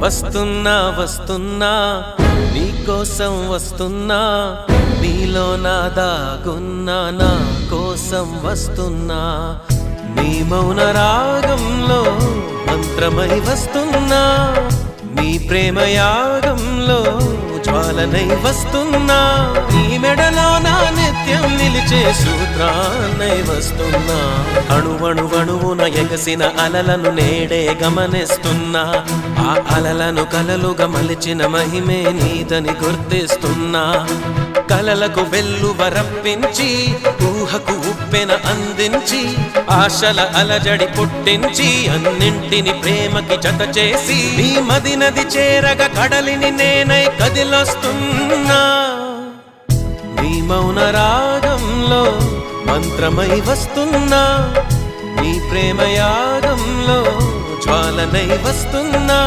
వస్తున్నా వస్తున్నా నీకోసం వస్తున్నా, నీలో నా దాగున్నా నా కోసం వస్తున్నా, నీ మౌన రాగంలో మంత్రమై వస్తున్నా, నీ ప్రేమ యాగంలో జ్వాలనై వస్తున్నా, నీ మెడలో నా నిత్యం నిలిచే సూత్రాన్నై వస్తున్నా, అణువణువణువున ఎగసిన అలలను నేడే గమనిస్తున్నా, ఆ అలలను కలలుగా మలిచిన మహిమే నీదని గుర్తిస్తున్నా, కలలకు వెల్లువరప్పించి ఊహకు ఉప్పెన అందించి ఆశల అలజడి పుట్టించి అన్నింటిని ప్రేమకి జత చేసి నీ మది నది చేరగ కడలిని నేనై కదిలొస్తున్నా, నీ మౌన రాగంలో మంత్రమై వస్తున్నా, నీ ప్రేమ యాగంలో జ్వాలనై వస్తున్నా.